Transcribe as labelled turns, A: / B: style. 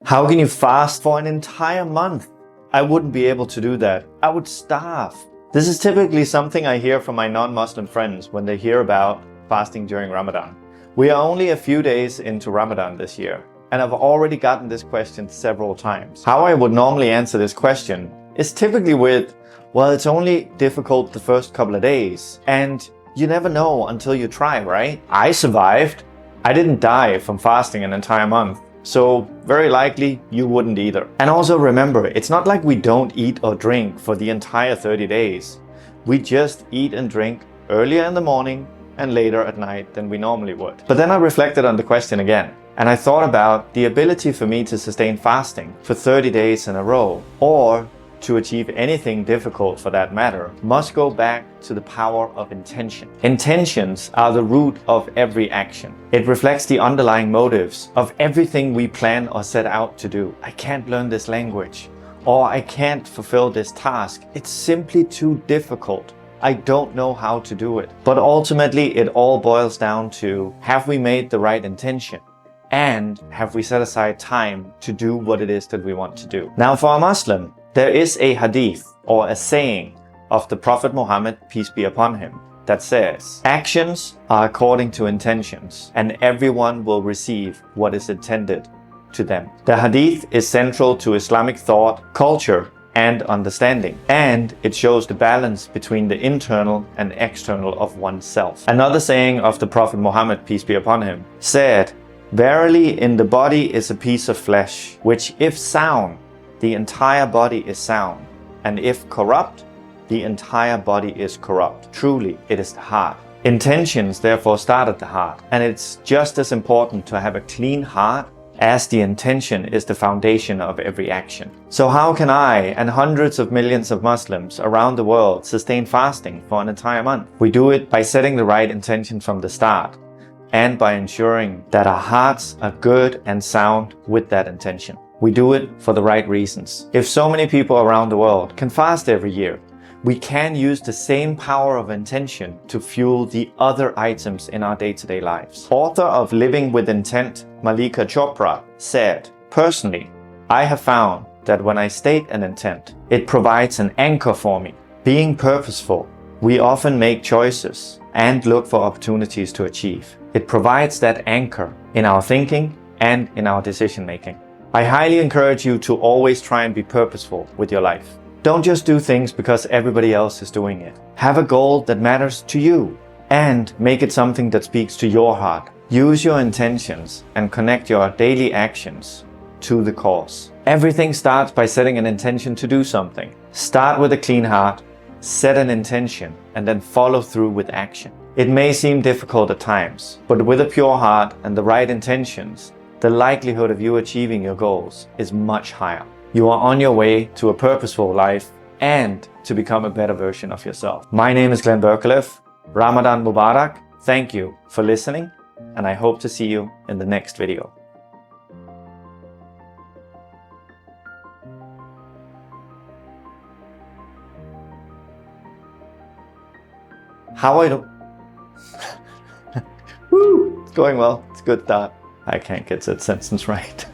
A: How can you fast for an entire month? I wouldn't be able to do that. I would starve. This is typically something I hear from my non-Muslim friends when they hear about fasting during Ramadan. We are only a few days into Ramadan this year, and I've already gotten this question several times. How I would normally answer this question is typically with, well, it's only difficult the first couple of days, and you never know until you try, right? I survived. I didn't die from fasting an entire month, so very likely you wouldn't either. And also remember, it's not like we don't eat or drink for the entire 30 days. We just eat and drink earlier in the morning and later at night than we normally would. But then I reflected on the question again, and I thought about the ability for me to sustain fasting for 30 days in a row, or to achieve anything difficult for that matter, must go back to the power of intention. Intentions are the root of every action. It reflects the underlying motives of everything we plan or set out to do. I can't learn this language, or I can't fulfill this task. It's simply too difficult. I don't know how to do it. But ultimately, it all boils down to, have we made the right intention? And have we set aside time to do what it is that we want to do? Now, for a Muslim, there is a hadith or a saying of the Prophet Muhammad, peace be upon him, that says, actions are according to intentions, and everyone will receive what is intended to them. The hadith is central to Islamic thought, culture, and understanding, and it shows the balance between the internal and external of oneself. Another saying of the Prophet Muhammad, peace be upon him, said, verily in the body is a piece of flesh, which if sound, the entire body is sound, and if corrupt, the entire body is corrupt. Truly, it is the heart. Intentions therefore start at the heart, and it's just as important to have a clean heart as the intention is the foundation of every action. So how can I and hundreds of millions of Muslims around the world sustain fasting for an entire month? We do it by setting the right intention from the start, and by ensuring that our hearts are good and sound with that intention. We do it for the right reasons. If so many people around the world can fast every year, we can use the same power of intention to fuel the other items in our day-to-day lives. Author of Living with Intent, Malika Chopra, said, personally, I have found that when I state an intent, it provides an anchor for me. Being purposeful, we often make choices and look for opportunities to achieve. It provides that anchor in our thinking and in our decision-making. I highly encourage you to always try and be purposeful with your life. Don't just do things because everybody else is doing it. Have a goal that matters to you and make it something that speaks to your heart. Use your intentions and connect your daily actions to the cause. Everything starts by setting an intention to do something. Start with a clean heart, set an intention, and then follow through with action. It may seem difficult at times, but with a pure heart and the right intentions, the likelihood of you achieving your goals is much higher. You are on your way to a purposeful life and to become a better version of yourself. My name is Glenn Berkelev. Ramadan Mubarak. Thank you for listening, and I hope to see you in the next video. How I do? Woo! It's going well. It's a good start. I can't get that sentence right.